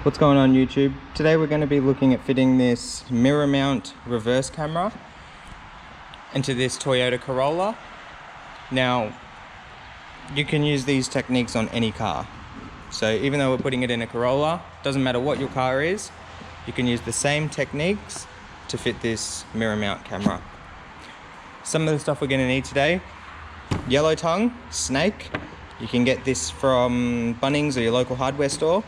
What's going on YouTube? Today we're going to be looking at fitting this mirror mount reverse camera into this Toyota Corolla. Now, you can use these techniques on any car. So even though we're putting it in a Corolla, doesn't matter what your car is, you can use the same techniques to fit this mirror mount camera. Some of the stuff we're going to need today: yellow tongue, snake. You can get this from Bunnings or your local hardware store.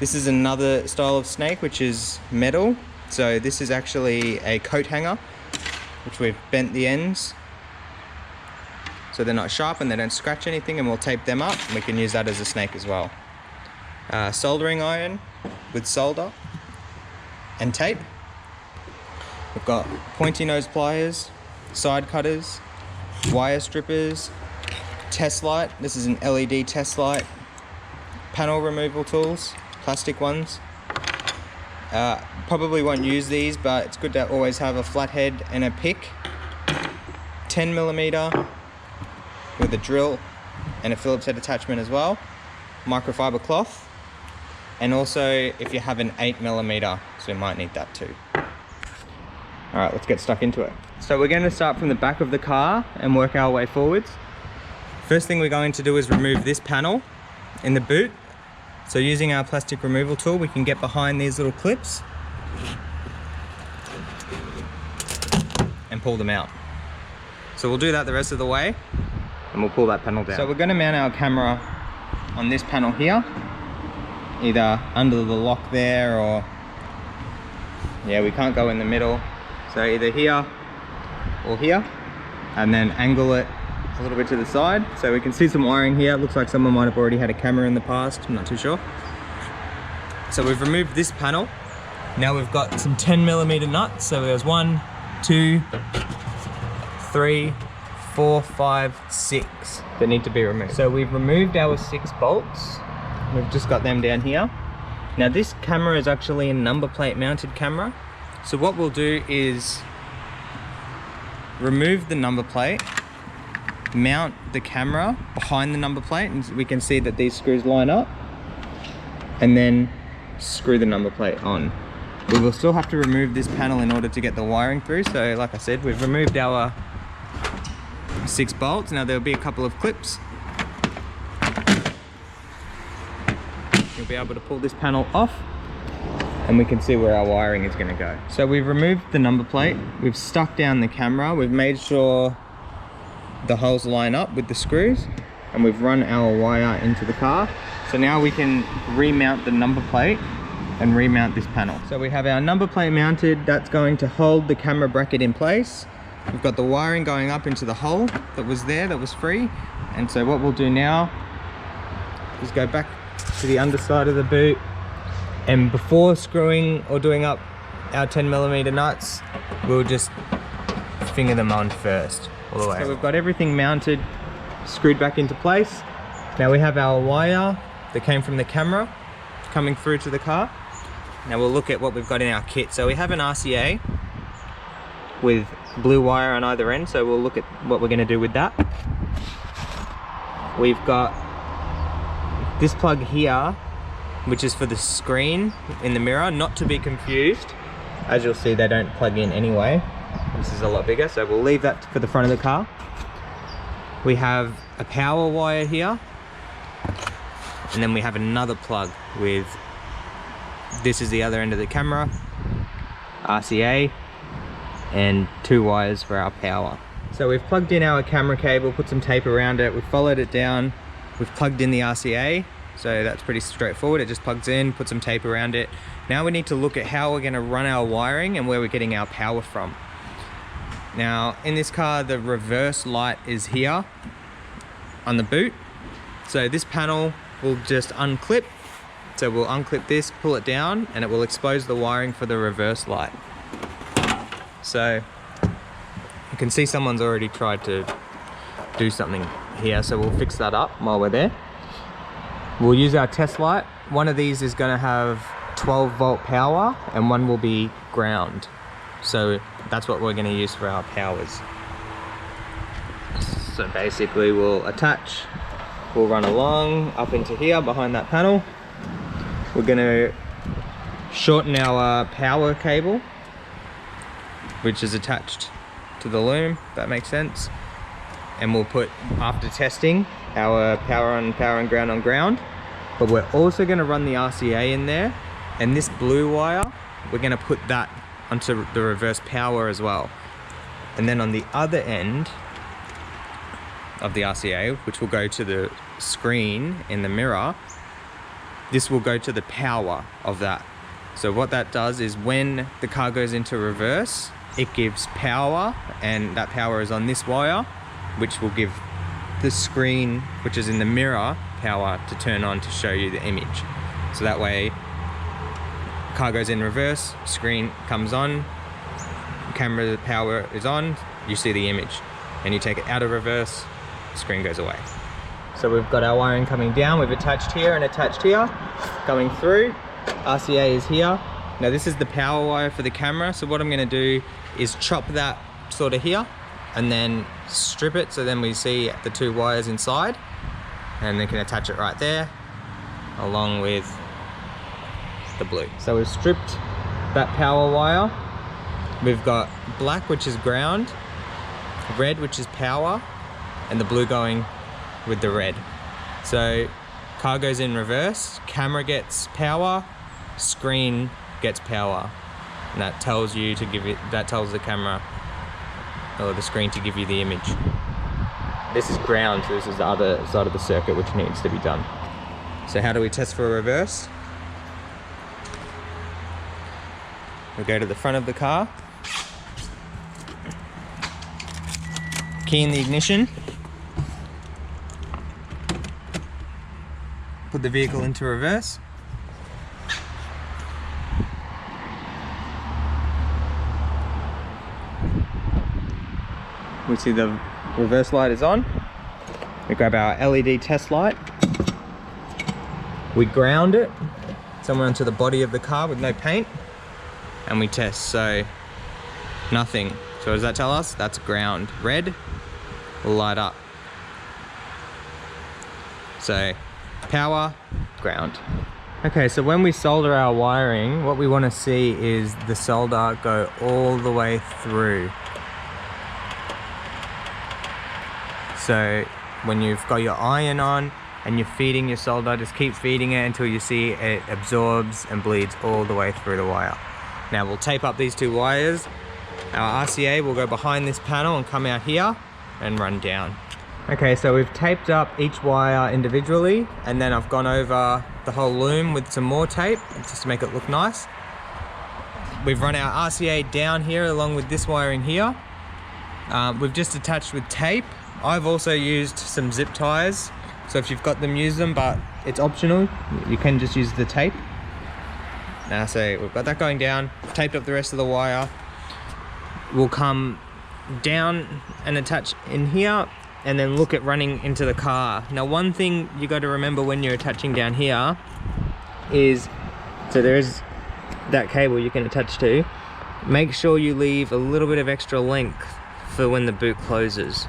This is another style of snake, which is metal. So this is actually a coat hanger, which we've bent the ends so they're not sharp and they don't scratch anything, and we'll tape them up and we can use that as a snake as well. Soldering iron with solder and tape. We've got pointy nose pliers, side cutters, wire strippers, test light. This is an LED test light, panel removal tools, plastic ones. Probably won't use these, but it's good to always have a flathead and a pick. 10mm with a drill and a Phillips head attachment as well. Microfiber cloth, and also if you have an 8mm, so we might need that too. Alright, let's get stuck into it. So we're going to start from the back of the car and work our way forwards. First thing we're going to do is remove this panel in the boot. So using our plastic removal tool, we can get behind these little clips and pull them out. So we'll do that the rest of the way and we'll pull that panel down. So we're going to mount our camera on this panel here, either under the lock there, or yeah, we can't go in the middle. So either here or here, and then angle it a little bit to the side so we can see some wiring here. It looks like someone might have already had a camera in the past, I'm not too sure. So we've removed this panel. Now we've got some 10mm nuts. So there's 1, 2, 3, 4, 5, 6 that need to be removed. So we've removed our 6 bolts. We've just got them down here. Now this camera is actually a number plate mounted camera. So what we'll do is remove the number plate, mount the camera behind the number plate, and we can see that these screws line up, and then screw the number plate on. We will still have to remove this panel in order to get the wiring through. So like I said, we've removed our 6 bolts. Now there'll be a couple of clips. You'll be able to pull this panel off and we can see where our wiring is going to go. So we've removed the number plate, we've stuck down the camera, we've made sure the holes line up with the screws, and we've run our wire into the car. So now we can remount the number plate and remount this panel. So we have our number plate mounted. That's going to hold the camera bracket in place. We've got the wiring going up into the hole that was there, that was free. And so what we'll do now is go back to the underside of the boot, and before screwing or doing up our 10mm nuts, we'll just finger them on first all the way. So we've got everything mounted, screwed back into place. Now we have our wire that came from the camera coming through to the car. Now we'll look at what we've got in our kit. So we have an RCA with blue wire on either end, so we'll look at what we're going to do with that. We've got this plug here, which is for the screen in the mirror, not to be confused. As you'll see, they don't plug in anyway. This is a lot bigger, so we'll leave that for the front of the car. We have a power wire here, and then we have another plug with, this is the other end of the camera, RCA, and 2 wires for our power. So we've plugged in our camera cable, put some tape around it, we've followed it down, we've plugged in the RCA. So that's pretty straightforward. It just plugs in, put some tape around it. Now we need to look at how we're going to run our wiring and where we're getting our power from. Now in this car, the reverse light is here on the boot. So this panel will just unclip. So we'll unclip this, pull it down, and it will expose the wiring for the reverse light. So you can see someone's already tried to do something here. So we'll fix that up while we're there. We'll use our test light. One of these is going to have 12-volt power and one will be ground. So that's what we're going to use for our powers. So basically we'll attach, we'll run along up into here behind that panel, we're gonna shorten our power cable, which is attached to the loom, if that makes sense. And we'll put, after testing, our power on power and ground on ground. But we're also gonna run the RCA in there, and this blue wire, we're gonna put that onto the reverse power as well. And then on the other end of the RCA, which will go to the screen in the mirror, this will go to the power of that. So what that does is when the car goes into reverse, it gives power, and that power is on this wire, which will give the screen, which is in the mirror, power to turn on to show you the image. So that way, car goes in reverse, screen comes on, camera power is on, you see the image. And you take it out of reverse, screen goes away. So we've got our wiring coming down, we've attached here and attached here, going through. RCA is here. Now this is the power wire for the camera, so what I'm going to do is chop that sort of here and then strip it, so then we see the two wires inside, and then can attach it right there along with the blue. So we've stripped that power wire. We've got black, which is ground, red, which is power, and the blue going with the red. So car goes in reverse, camera gets power, screen gets power, and that tells you to give it, that tells the camera or the screen to give you the image. This is ground, so this is the other side of the circuit which needs to be done. So how do we test for a reverse? We go to the front of the car, key in the ignition, put the vehicle into reverse. We see the reverse light is on. We grab our LED test light. We ground it somewhere onto the body of the car with no paint, and we test. So nothing. So what does that tell us? That's ground. Red will light up. So power, ground. Okay, so when we solder our wiring, what we want to see is the solder go all the way through. So when you've got your iron on and you're feeding your solder, just keep feeding it until you see it absorbs and bleeds all the way through the wire. Now we'll tape up these two wires. Our RCA will go behind this panel and come out here and run down. Okay, so we've taped up each wire individually, and then I've gone over the whole loom with some more tape just to make it look nice. We've run our RCA down here along with this wiring here. We've just attached with tape. I've also used some zip ties, so if you've got them, use them, but it's optional. You can just use the tape. Now, so we've got that going down, taped up the rest of the wire. We'll come down and attach in here, and then look at running into the car. Now, one thing you got to remember when you're attaching down here is, so there is that cable you can attach to. Make sure you leave a little bit of extra length for when the boot closes,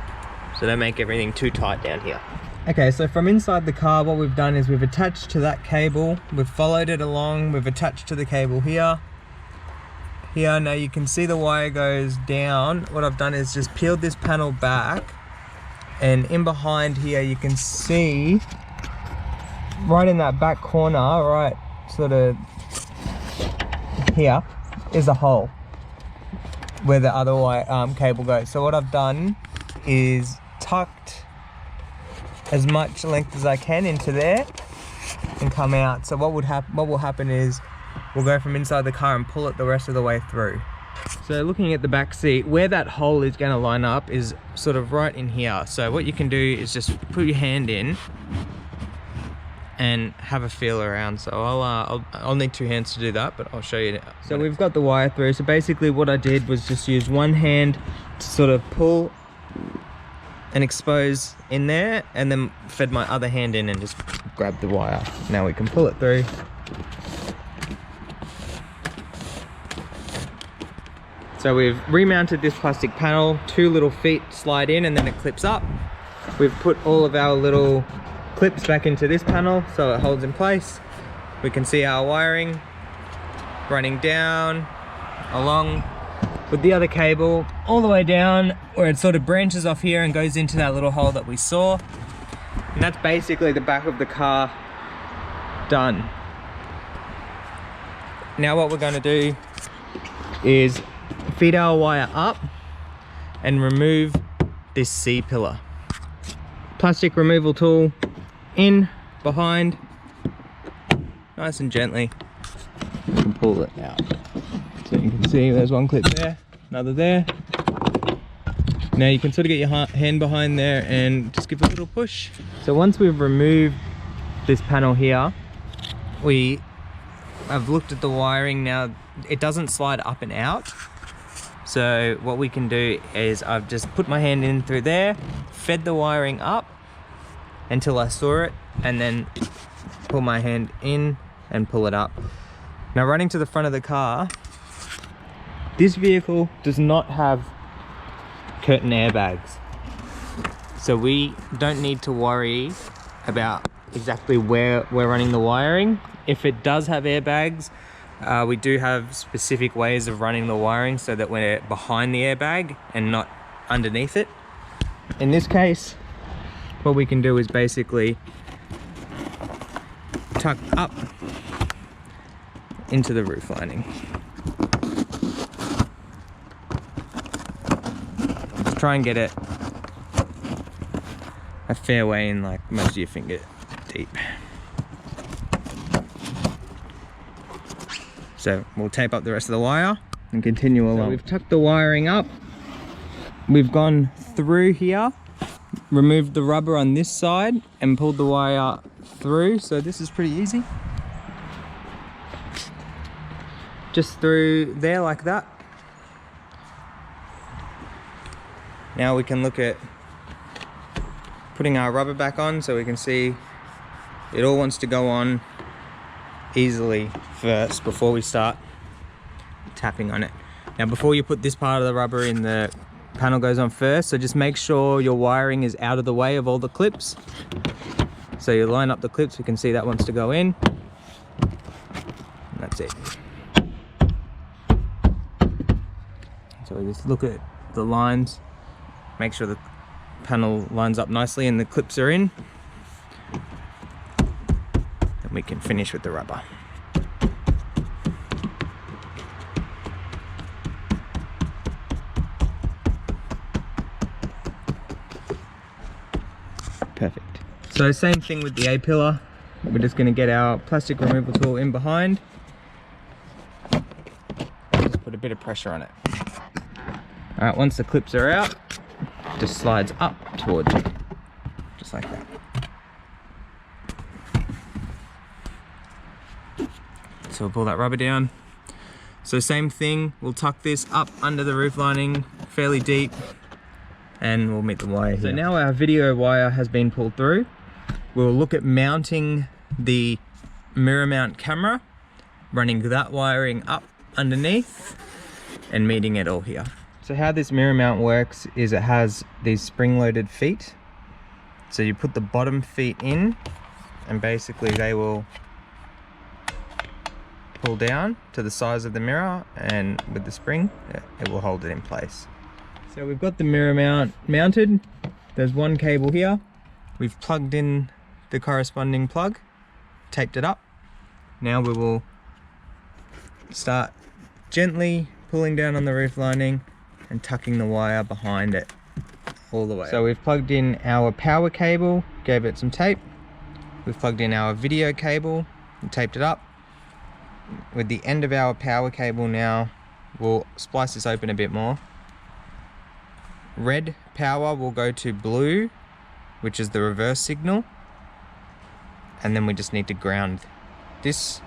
so don't make everything too tight down here. Okay, so from inside the car, what we've done is we've attached to that cable, we've followed it along, we've attached to the cable here. Here, now you can see the wire goes down. What I've done is just peeled this panel back, and in behind here you can see, right in that back corner, right sort of here, is a hole where the other wire, cable goes. So what I've done is tucked as much length as I can into there and come out. So what will happen is we'll go from inside the car and pull it the rest of the way through. So looking at the back seat, where that hole is going to line up is sort of right in here. So what you can do is just put your hand in and have a feel around. So I'll need two hands to do that, but I'll show you now. So we've got the wire through. So basically what I did was just use one hand to sort of pull and expose in there, and then fed my other hand in and just grab the wire. Now we can pull it through. So we've remounted this plastic panel, 2 little feet slide in and then it clips up. We've put all of our little clips back into this panel so it holds in place. we can see our wiring running down along with the other cable all the way down where it sort of branches off here and goes into that little hole that we saw. And that's basically the back of the car done. Now what we're going to do is feed our wire up and remove this C-pillar. Plastic removal tool in, behind, nice and gently. You can pull it out. So you can see there's one clip there, another there. Now you can sort of get your hand behind there and just give a little push. So once we've removed this panel here, I've looked at the wiring now, it doesn't slide up and out. So what we can do is I've just put my hand in through there, fed the wiring up until I saw it, and then pull my hand in and pull it up. Now running to the front of the car, this vehicle does not have curtain airbags. So we don't need to worry about exactly where we're running the wiring. If it does have airbags, we do have specific ways of running the wiring so that we're behind the airbag and not underneath it. In this case, what we can do is basically tuck up into the roof lining. Just try and get it a fair way in, like most of your finger deep. So we'll tape up the rest of the wire and continue along. So we've tucked the wiring up. We've gone through here, removed the rubber on this side and pulled the wire through. So this is pretty easy. Just through there like that. Now we can look at putting our rubber back on so we can see it all wants to go on easily first before we start tapping on it. Now before you put this part of the rubber in, the panel goes on first, so just make sure your wiring is out of the way of all the clips. So you line up the clips, we can see that wants to go in. And that's it. So we just look at the lines, make sure the panel lines up nicely and the clips are in. We can finish with the rubber. Perfect. So same thing with the A-pillar. We're just going to get our plastic removal tool in behind. Just put a bit of pressure on it. Alright, once the clips are out, it just slides up towards you. Just like that. So we'll pull that rubber down. So same thing, we'll tuck this up under the roof lining fairly deep and we'll meet the wire here. So now our video wire has been pulled through. We'll look at mounting the mirror mount camera, running that wiring up underneath and meeting it all here. So how this mirror mount works is it has these spring-loaded feet. So you put the bottom feet in and basically they will pull down to the size of the mirror, and with the spring it will hold it in place. So we've got the mirror mount mounted. There's one cable here. We've plugged in the corresponding plug, taped it up. Now we will start gently pulling down on the roof lining and tucking the wire behind it all the way. So we've plugged in our power cable, gave it some tape. We've plugged in our video cable and taped it up. With the end of our power cable now, we'll splice this open a bit more. Red power will go to blue, which is the reverse signal. And then we just need to ground this,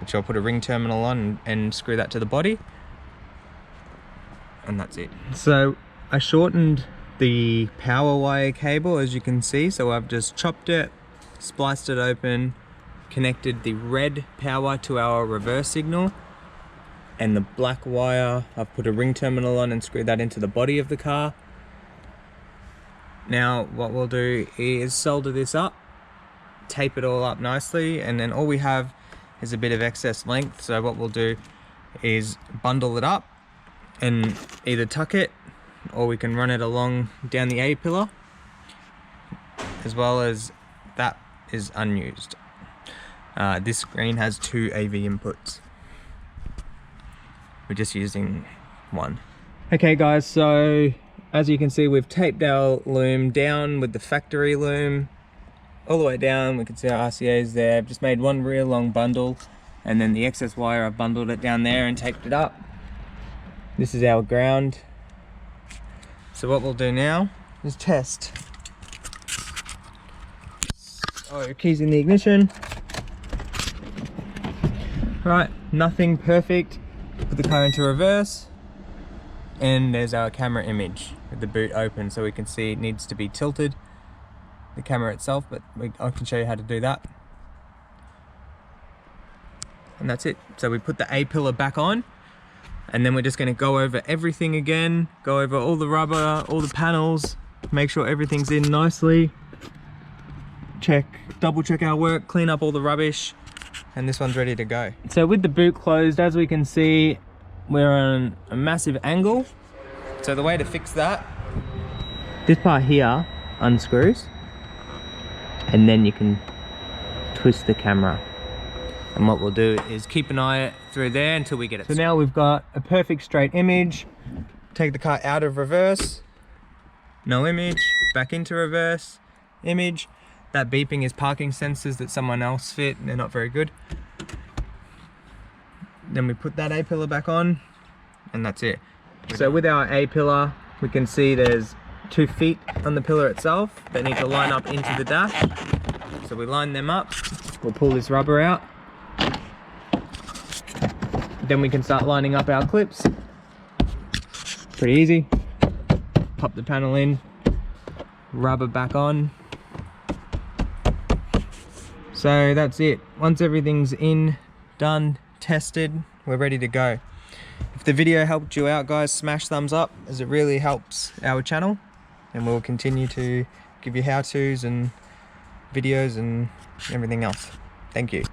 which I'll put a ring terminal on and screw that to the body. And that's it. So I shortened the power wire cable, as you can see. So I've just chopped it, spliced it open, connected the red power to our reverse signal, and the black wire I've put a ring terminal on and screwed that into the body of the car. Now what we'll do is solder this up, tape it all up nicely, and then all we have is a bit of excess length, so what we'll do is bundle it up and either tuck it, or we can run it along down the A-pillar, as well as that is unused. This screen has 2 AV inputs. We're just using one. Okay guys, so as you can see, we've taped our loom down with the factory loom all the way down. We can see our RCA's there. I've just made one real long bundle, and then the excess wire, I've bundled it down there and taped it up. This is our ground. So what we'll do now is test. Oh, keys in the ignition. Right, nothing perfect. Put the car into reverse, and there's our camera image with the boot open, so we can see it needs to be tilted, the camera itself, but I can show you how to do that. And that's it. So we put the A-pillar back on, and then we're just going to go over everything again, go over all the rubber, all the panels, make sure everything's in nicely, double check our work, clean up all the rubbish, and this one's ready to go. So with the boot closed, as we can see, we're on a massive angle. So the way to fix that, this part here unscrews, and then you can twist the camera. And what we'll do is keep an eye through there until we get it. So now we've got a perfect straight image. Take the car out of reverse, no image, back into reverse, image. That beeping is parking sensors that someone else fit, and they're not very good. Then we put that A-pillar back on, and that's it. So with our A-pillar, we can see there's 2 feet on the pillar itself that need to line up into the dash. So we line them up, we'll pull this rubber out. Then we can start lining up our clips. Pretty easy. Pop the panel in, rubber back on. So that's it. Once everything's in, done, tested, we're ready to go. If the video helped you out, guys, smash thumbs up, as it really helps our channel, and we'll continue to give you how-tos and videos and everything else. Thank you.